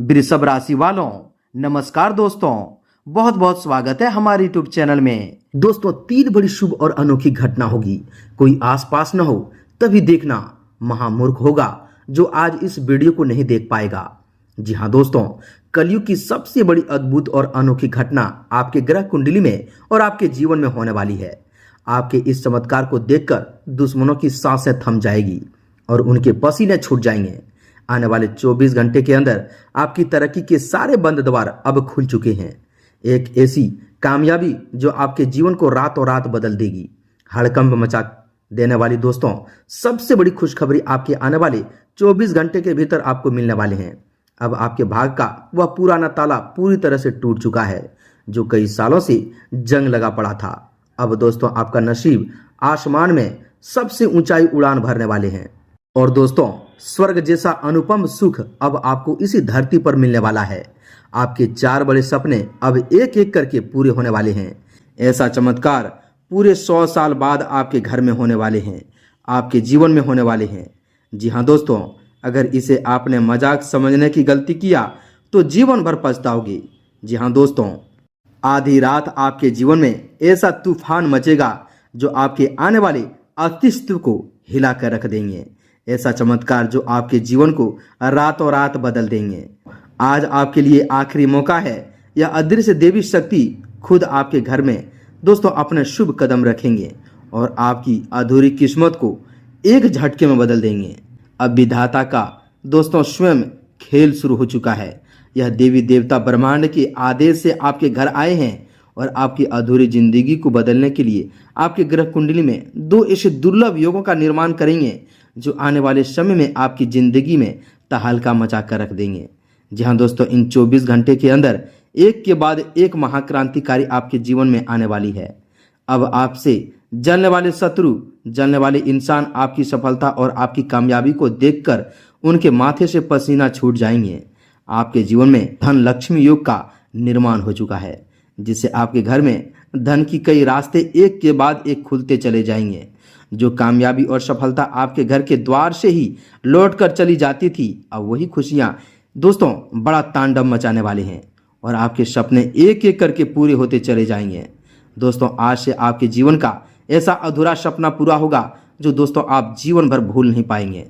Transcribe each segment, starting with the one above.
वृषभ राशि वालों, नमस्कार दोस्तों। बहुत बहुत स्वागत है हमारे यूट्यूब चैनल में। दोस्तों, 3 बड़ी शुभ और अनोखी घटना होगी। कोई आसपास न हो तभी देखना, महामूर्ख होगा जो आज इस वीडियो को नहीं देख पाएगा। जी हाँ दोस्तों, कलयुग की सबसे बड़ी अद्भुत और अनोखी घटना आपके ग्रह कुंडली में और आपके जीवन में होने वाली है। आपके इस चमत्कार को देखकर दुश्मनों की सांसें थम जाएगी और उनके पसीने छूट जाएंगे। आने वाले 24 घंटे के अंदर आपकी तरक्की के सारे बंद द्वार अब खुल चुके हैं। एक ऐसी कामयाबी जो आपके जीवन को रातों रात बदल देगी, हड़कंप मचा देने वाली। दोस्तों, सबसे बड़ी खुशखबरी आपके आने वाले 24 घंटे के भीतर आपको मिलने वाले हैं। अब आपके भाग का वह पुराना ताला पूरी तरह से टूट चुका है जो कई सालों से जंग लगा पड़ा था। अब दोस्तों, आपका नसीब आसमान में सबसे ऊंचाई उड़ान भरने वाले हैं। और दोस्तों, स्वर्ग जैसा अनुपम सुख अब आपको इसी धरती पर मिलने वाला है। आपके 4 बड़े सपने अब एक एक करके पूरे होने वाले हैं। ऐसा चमत्कार पूरे 100 साल बाद आपके घर में होने वाले हैं, आपके जीवन में होने वाले हैं। जी हाँ दोस्तों, अगर इसे आपने मजाक समझने की गलती किया तो जीवन भर पछताओगे। जी हाँ दोस्तों, आधी रात आपके जीवन में ऐसा तूफान मचेगा जो आपके आने वाले अस्तित्व को हिला कर रख देंगे। ऐसा चमत्कार जो आपके जीवन को रातों रात बदल देंगे। आज आपके लिए आखिरी मौका है। यह अदृश्य देवी शक्ति खुद आपके घर में दोस्तों अपने शुभ कदम रखेंगे और आपकी अधूरी किस्मत को एक झटके में बदल देंगे। अब विधाता का दोस्तों स्वयं खेल शुरू हो चुका है। यह देवी देवता ब्रह्मांड के आदेश से आपके घर आए हैं और आपकी अधूरी जिंदगी को बदलने के लिए आपके ग्रह कुंडली में 2 ऐसे दुर्लभ योगों का निर्माण करेंगे जो आने वाले समय में आपकी जिंदगी में तहलका मचा कर रख देंगे। जी हाँ दोस्तों, इन 24 घंटे के अंदर एक के बाद एक महाक्रांतिकारी आपके जीवन में आने वाली है। अब आपसे जलने वाले शत्रु, जलने वाले इंसान आपकी सफलता और आपकी कामयाबी को देखकर उनके माथे से पसीना छूट जाएंगे। आपके जीवन में धन लक्ष्मी योग का निर्माण हो चुका है, जिससे आपके घर में धन की कई रास्ते एक के बाद एक खुलते चले जाएंगे। जो कामयाबी और सफलता आपके घर के द्वार से ही लौट कर चली जाती थी, अब वही खुशियां दोस्तों बड़ा तांडव मचाने वाले हैं और आपके सपने एक एक करके पूरे होते चले जाएंगे। दोस्तों, आज से आपके जीवन का ऐसा अधूरा सपना पूरा होगा जो दोस्तों आप जीवन भर भूल नहीं पाएंगे।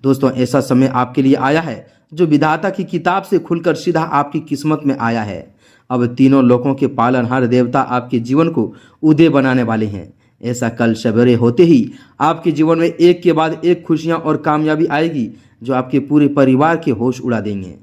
दोस्तों, ऐसा समय आपके लिए आया है जो विधाता की किताब से खुलकर सीधा आपकी किस्मत में आया है। अब तीनों लोकों के पालनहार देवता आपके जीवन को उदय बनाने वाले हैं। ऐसा कल सवेरे होते ही आपके जीवन में एक के बाद एक खुशियां और कामयाबी आएगी जो आपके पूरे परिवार के होश उड़ा देंगे।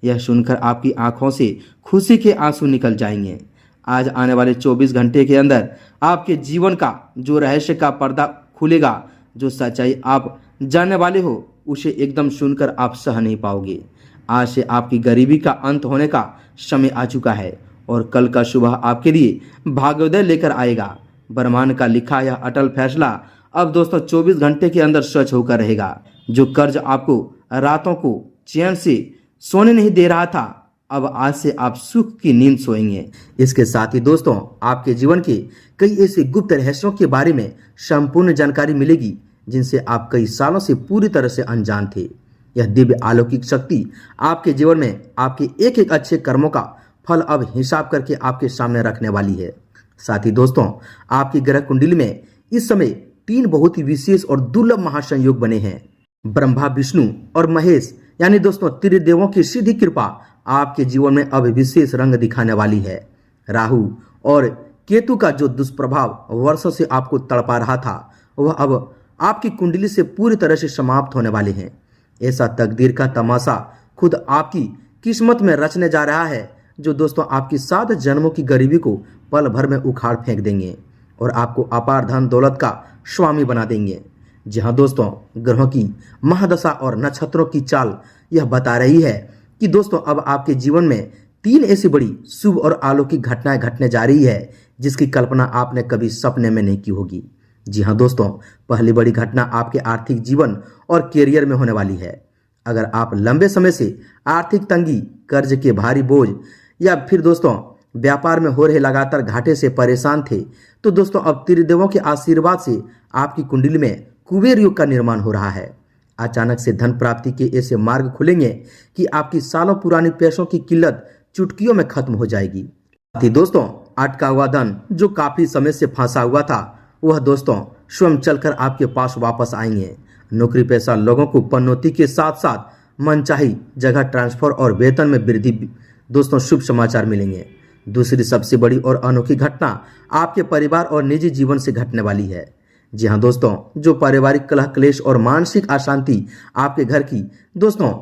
यह सुनकर आपकी आंखों से खुशी के आंसू निकल जाएंगे। आज आने वाले 24 घंटे के अंदर आपके जीवन का जो रहस्य का पर्दा खुलेगा, जो सच्चाई आप जानने वाले हो, उसे एकदम सुनकर आप सह नहीं पाओगे। आज से आपकी गरीबी का अंत होने का समय आ चुका है और कल का सुबह आपके लिए भाग्योदय लेकर आएगा। ब्रह्मांड का लिखा यह अटल फैसला अब दोस्तों 24 घंटे के अंदर सच होकर रहेगा। जो कर्ज आपको रातों को चैन से सोने नहीं दे रहा था, अब आज से आप सुख की नींद सोएंगे। इसके साथ ही दोस्तों, आपके जीवन के कई ऐसे गुप्त रहस्यों के बारे में संपूर्ण जानकारी मिलेगी जिनसे आप कई सालों से पूरी तरह से अनजान थे। यह दिव्य अलौकिक शक्ति आपके जीवन में आपके एक एक अच्छे कर्मों का फल अब हिसाब करके आपके सामने रखने वाली है। साथ ही दोस्तों, आपकी ग्रह कुंडली में इस समय 3 बहुत ही विशेष और दुर्लभ महासंयोग बने हैं। ब्रह्मा, विष्णु और महेश यानी दोस्तों त्रिदेवों की सीधी कृपा आपके जीवन में अब विशेष रंग दिखाने वाली है। राहु और केतु का जो दुष्प्रभाव वर्षों से आपको तड़पा रहा था, वह अब आपकी कुंडली से पूरी तरह से समाप्त होने वाले हैं। ऐसा तकदीर का तमाशा खुद आपकी किस्मत में रचने जा रहा है जो दोस्तों आपकी 7 जन्मों की गरीबी को पल भर में उखाड़ फेंक देंगे और आपको अपार धन दौलत का स्वामी बना देंगे। जी हाँ दोस्तों, ग्रहों की महादशा और नक्षत्रों की चाल यह बता रही है कि दोस्तों अब आपके जीवन में 3 ऐसी बड़ी शुभ और अलौकिक घटनाएं घटने जा रही है जिसकी कल्पना आपने कभी सपने में नहीं की होगी। जी हाँ दोस्तों, पहली बड़ी घटना आपके आर्थिक जीवन और करियर में होने वाली है। अगर आप लंबे समय से आर्थिक तंगी, कर्ज के भारी बोझ या फिर दोस्तों व्यापार में हो रहे लगातार घाटे से परेशान थे, तो दोस्तों अब त्रिदेवों के आशीर्वाद से आपकी कुंडली में कुबेर योग का निर्माण हो रहा है। अचानक से धन प्राप्ति के ऐसे मार्ग खुलेंगे कि आपकी सालों पुरानी पैसों की किल्लत चुटकियों में खत्म हो जाएगी। दोस्तों, अटका हुआ धन जो काफी समय से फंसा हुआ था, वह दोस्तों स्वयं चलकर आपके पास वापस आएंगे। नौकरी पेशा लोगों को पदोन्नति के साथ साथ मनचाही जगह ट्रांसफर और वेतन में वृद्धि दोस्तों शुभ समाचार मिलेंगे। दूसरी सबसे बड़ी और अनोखी घटना आपके परिवार और निजी जीवन से घटने वाली है। जी हाँ दोस्तों, जो पारिवारिक कलह क्लेश और मानसिक अशांति आपके घर की दोस्तों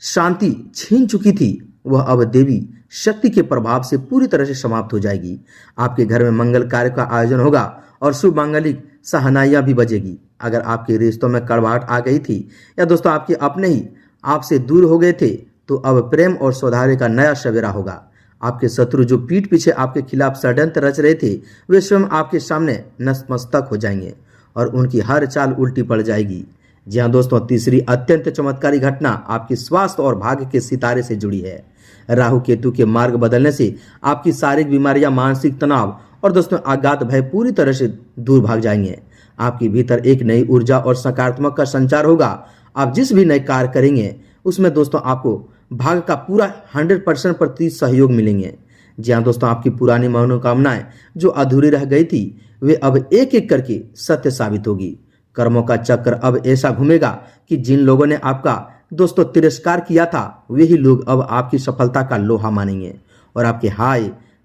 शांति छीन चुकी थी, वह अब देवी शक्ति के प्रभाव से पूरी तरह से समाप्त हो जाएगी। आपके घर में मंगल कार्य का आयोजन होगा और शुभ मांगलिक सहनाइयां भी बजेगी। अगर आपके रिश्तों में कड़वाहट आ गई थी या दोस्तों आपके अपने ही आपसे दूर हो गए थे, तो अब प्रेम और सौहार्द का नया सवेरा होगा। आपके शत्रु जो पीठ पीछे आपके खिलाफ षड्यंत्र रच रहे थे, वे स्वयं आपके सामने नतमस्तक हो जाएंगे और उनकी हर चाल उल्टी पड़ जाएगी। जी हाँ दोस्तों, तीसरी अत्यंत चमत्कारी घटना आपके स्वास्थ्य और भाग्य के सितारे से जुड़ी है। राहु केतु के मार्ग बदलने से आपकी शारीरिक बीमारियां, मानसिक तनाव और दोस्तों अज्ञात भय पूरी तरह से दूर भाग जाएंगे। आपके भीतर एक नई ऊर्जा और सकारात्मक का संचार होगा। आप जिस भी नए कार्य करेंगे उसमें दोस्तों आपको भाग्य का पूरा 100% सहयोग मिलेंगे। जी हाँ दोस्तों, आपकी पुरानी मनोकामनाएं जो अधूरी रह गई थी, वे अब एक एक करके सत्य साबित होगी। कर्मों का चक्र अब ऐसा घूमेगा कि जिन लोगों ने आपका दोस्तों तिरस्कार किया था, वही लोग अब आपकी सफलता का लोहा मानेंगे और आपके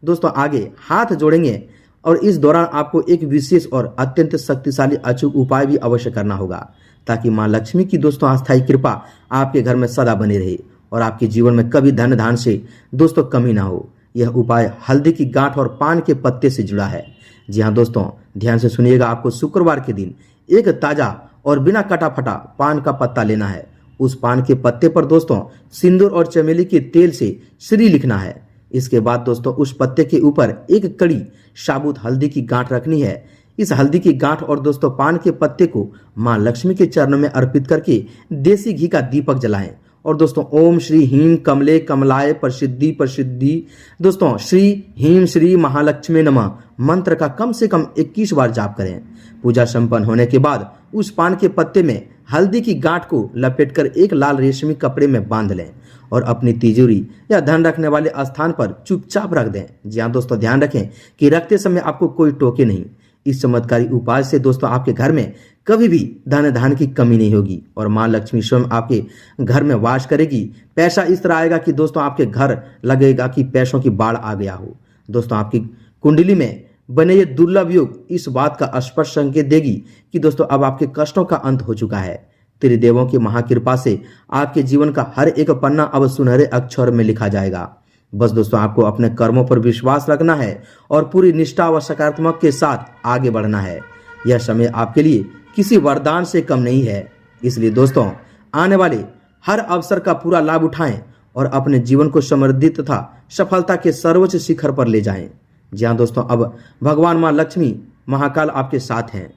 दोस्तों आगे हाथ जोड़ेंगे। और इस दौरान आपको एक विशेष और अत्यंत शक्तिशाली अचूक उपाय भी अवश्य करना होगा, ताकि मां लक्ष्मी की दोस्तों अस्थायी कृपा आपके घर में सदा बनी रहे और आपके जीवन में कभी धन धान से दोस्तों कमी ना हो। यह उपाय हल्दी की गांठ और पान के पत्ते से जुड़ा है। जी हाँ दोस्तों, ध्यान से सुनिएगा। आपको शुक्रवार के दिन एक ताजा और बिना कटा फटा पान का पत्ता लेना है। उस पान के पत्ते पर दोस्तों सिंदूर और चमेली के तेल से श्री लिखना है। इसके बाद दोस्तों उस पत्ते के ऊपर एक कड़ी साबुत हल्दी की गांठ रखनी है। इस हल्दी की गांठ और दोस्तों पान के पत्ते को मां लक्ष्मी के चरणों में अर्पित करके देसी घी का दीपक जलाएं और दोस्तों ओम श्री हीम कमले कमलाय प्रसिद्धि प्रसिद्धि दोस्तों श्री हीम श्री महालक्ष्मी नमः मंत्र का कम से कम 21 बार जाप करें। पूजा संपन्न होने के बाद उस पान के पत्ते में हल्दी की गांठ को लपेटकर एक लाल रेशमी कपड़े में बांध लें और अपनी तिजोरी या धन रखने वाले स्थान पर चुपचाप रख दें। जी हाँ दोस्तों, ध्यान रखें कि रखते समय आपको कोई टोके नहीं। इस चमत्कारी उपाय से दोस्तों आपके घर में कभी भी धन धान की कमी नहीं होगी और मां लक्ष्मी स्वयं आपके घर में वास करेगी। पैसा इस तरह आएगा कि दोस्तों आपके घर लगेगा कि पैसों की बाढ़ आ गया हो। दोस्तों आपकी कुंडली में बने ये दुर्लभ योग इस बात का स्पष्ट संकेत देगी कि दोस्तों अब आपके कष्टों का अंत हो चुका है। त्रिदेवों की महाकृपा से आपके जीवन का हर एक पन्ना अब सुनहरे अक्षर में लिखा जाएगा। बस दोस्तों आपको अपने कर्मों पर विश्वास रखना है और पूरी निष्ठा व सकारात्मक के साथ आगे बढ़ना है। यह समय आपके लिए किसी वरदान से कम नहीं है। इसलिए दोस्तों आने वाले हर अवसर का पूरा लाभ उठाएं और अपने जीवन को समृद्धि तथा सफलता के सर्वोच्च शिखर पर ले जाएं। जी हाँ दोस्तों, अब भगवान मां लक्ष्मी महाकाल आपके साथ हैं।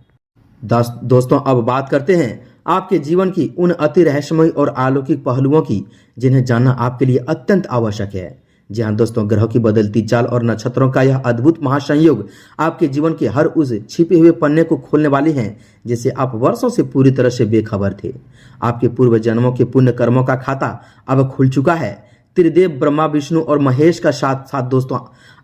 दोस्तों अब बात करते हैं आपके जीवन की उन अति रहस्यमय और अलौकिक पहलुओं की जिन्हें जानना आपके लिए अत्यंत आवश्यक है। जी हाँ दोस्तों, ग्रहों की बदलती चाल और नक्षत्रों का यह अद्भुत महासंयोग आपके जीवन के हर उस छिपे हुए पन्ने को खोलने वाले हैं जिसे आप वर्षों से पूरी तरह से बेखबर थे। आपके पूर्व जन्मों के पुण्य कर्मों का खाता अब खुल चुका है। त्रिदेव ब्रह्मा विष्णु और महेश का साथ साथ दोस्तों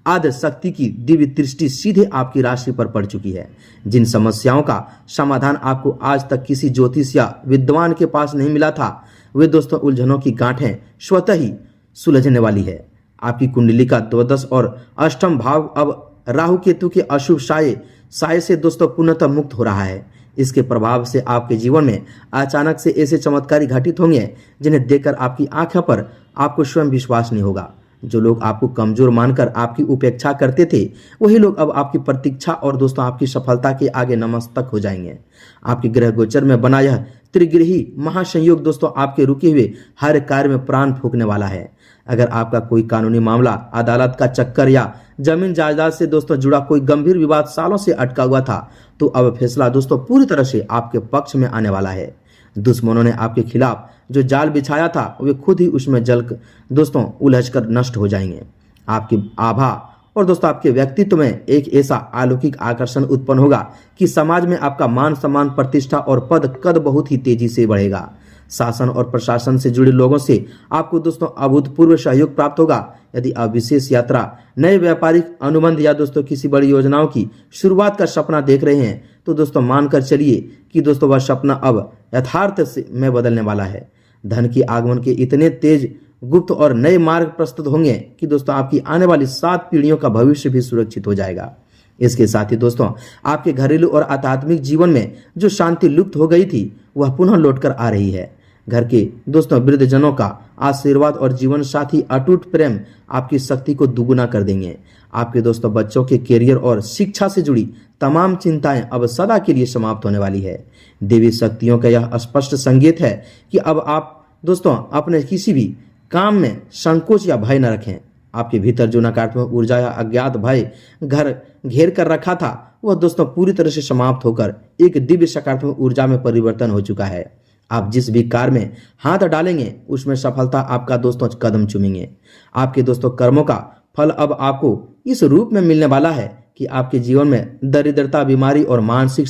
आदि शक्ति की दिव्य दृष्टि सीधे आपकी राशि पर पड़ चुकी है। जिन समस्याओं का समाधान आपको आज तक किसी ज्योतिष या विद्वान के पास नहीं मिला था, वे दोस्तों उलझनों की गांठें स्वतः ही सुलझने वाली है। आपकी कुंडली का द्वादश और अष्टम भाव अब राहु केतु के अशुभ साये से दोस्तों पूर्णतः मुक्त हो रहा है। इसके प्रभाव से आपके जीवन में अचानक से ऐसे चमत्कारी घटित होंगे जिन्हें देखकर आपकी आंखों पर आपको स्वयं विश्वास नहीं होगा। जो लोग आपको कमजोर मानकर आपकी उपेक्षा करते थे, वही लोग अब आपकी प्रतीक्षा और दोस्तों आपकी सफलता के आगे नतमस्तक हो जाएंगे। आपके ग्रह गोचर में बना यह त्रिग्रही महासंयोग दोस्तों आपके रुके हुए हर कार्य में प्राण फूंकने वाला है। अगर आपका कोई कानूनी मामला, अदालत का चक्कर या जमीन जायदाद से दोस्तों जुड़ा कोई गंभीर विवाद सालों से अटका हुआ था, तो अब फैसला दोस्तों पूरी तरह से आपके पक्ष में आने वाला है। दुश्मनों ने आपके खिलाफ जो जाल बिछाया था, वे खुद ही उसमें जल दोस्तों उलझकर नष्ट हो जाएंगे। आपकी आभा और दोस्तों आपके व्यक्तित्व में एक ऐसा अलौकिक आकर्षण उत्पन्न होगा कि समाज में आपका मान सम्मान, प्रतिष्ठा और पद कद बहुत ही तेजी से बढ़ेगा। शासन और प्रशासन से जुड़े लोगों से आपको दोस्तों अभूतपूर्व सहयोग प्राप्त होगा। यदि आप विशेष यात्रा, नए व्यापारिक अनुबंध या दोस्तों किसी बड़ी योजनाओं की शुरुआत का सपना देख रहे हैं तो दोस्तों मानकर चलिए कि दोस्तों वह सपना अब यथार्थ में बदलने वाला है। धन की आगमन के इतने तेज, गुप्त और नए मार्ग प्रस्तुत होंगे कि दोस्तों आपकी आने वाली 7 पीढ़ियों का भविष्य भी सुरक्षित हो जाएगा। इसके साथ ही दोस्तों आपके घरेलू और आध्यात्मिक जीवन में जो शांति लुप्त हो गई थी वह पुनः लौटकर आ रही है। घर के दोस्तों वृद्धजनों का आशीर्वाद और जीवन साथी अटूट प्रेम आपकी शक्ति को दुगुना कर देंगे। आपके दोस्तों बच्चों के करियर और शिक्षा से जुड़ी तमाम चिंताएं अब सदा के लिए समाप्त होने वाली है। देवी शक्तियों का यह स्पष्ट संकेत है कि अब आप दोस्तों अपने किसी भी काम में संकोच या भय न रखें। आपके भीतर जो नकारात्मक ऊर्जा या अज्ञात भय घर घेर कर रखा था वह दोस्तों पूरी तरह से समाप्त होकर एक दिव्य सकारात्मक ऊर्जा में परिवर्तन हो चुका है। आप जिस भी कार्य में हाथ डालेंगे उसमें सफलता आपका दोस्तों कदम चूमेंगे। आपके दोस्तों कर्मों का फल अब आपको इस रूप में मिलने वाला है कि आपके जीवन में दरिद्रता, बीमारी और मानसिक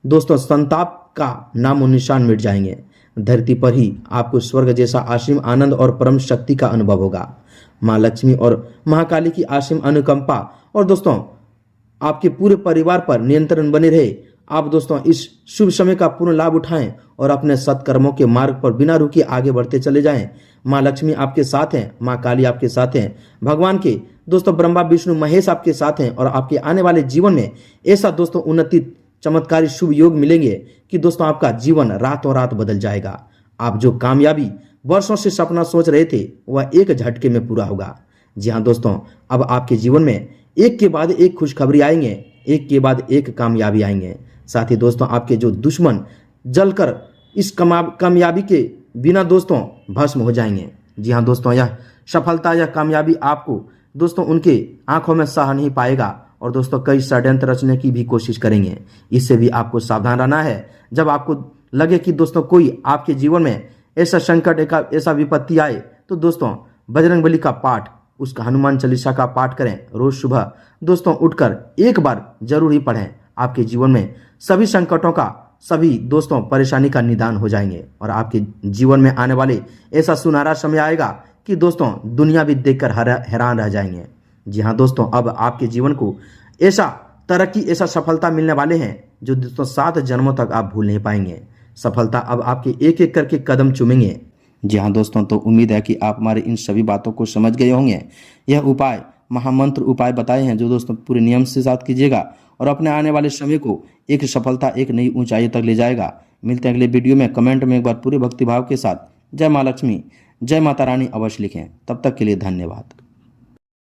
संताप का नामो निशान मिट जाएंगे। धरती पर ही आपको स्वर्ग जैसा असीम आनंद और परम शक्ति का अनुभव होगा। माँ लक्ष्मी और महाकाली की असीम अनुकंपा और दोस्तों आपके पूरे परिवार पर नियंत्रण बने रहे। आप दोस्तों इस शुभ समय का पूर्ण लाभ उठाएं और अपने सत्कर्मों के मार्ग पर बिना रुके आगे बढ़ते चले जाएं। माँ लक्ष्मी आपके साथ हैं, माँ काली आपके साथ हैं, भगवान के दोस्तों ब्रह्मा विष्णु महेश आपके साथ हैं और आपके आने वाले जीवन में ऐसा दोस्तों उन्नति, चमत्कारी शुभ योग मिलेंगे कि दोस्तों आपका जीवन रातों रात बदल जाएगा। आप जो कामयाबी वर्षों से सपना सोच रहे थे वह एक झटके में पूरा होगा। जी हाँ दोस्तों, अब आपके जीवन में एक के बाद एक खुशखबरी आएंगे, एक के बाद एक कामयाबी आएंगे। साथ ही दोस्तों आपके जो दुश्मन जलकर इस कामयाबी के बिना दोस्तों भस्म हो जाएंगे। जी हाँ दोस्तों, यह सफलता या कामयाबी आपको दोस्तों उनके आंखों में सह नहीं पाएगा और दोस्तों कई षड्यंत्र रचने की भी कोशिश करेंगे। इससे भी आपको सावधान रहना है। जब आपको लगे कि दोस्तों कोई आपके जीवन में ऐसा संकट, ऐसा विपत्ति आए तो दोस्तों बजरंगबली का पाठ, उसका हनुमान चालीसा का पाठ करें। रोज सुबह दोस्तों उठकर एक बार जरूर ही पढ़ें। आपके जीवन में सभी संकटों का, सभी दोस्तों परेशानी का निदान हो जाएंगे और आपके जीवन में आने वाले ऐसा सुनहरा समय आएगा कि दोस्तों दुनिया भी देखकर हैरान रह जाएंगे। जी हाँ दोस्तों, अब आपके जीवन को ऐसा तरक्की, ऐसा सफलता मिलने वाले हैं जो दोस्तों 7 जन्मों तक आप भूल नहीं पाएंगे। सफलता अब आपके एक एक करके कदम चूमेंगे। जी हाँ दोस्तों, तो उम्मीद है कि आप हमारे इन सभी बातों को समझ गए होंगे। यह उपाय, महामंत्र उपाय बताए हैं जो दोस्तों पूरे नियम से साथ कीजिएगा और अपने आने वाले समय को एक सफलता, एक नई ऊंचाई तक ले जाएगा। मिलते हैं अगले वीडियो में। कमेंट में एक बार पूरे भक्तिभाव के साथ जय माँ लक्ष्मी, जय माता रानी अवश्य लिखें। तब तक के लिए धन्यवाद।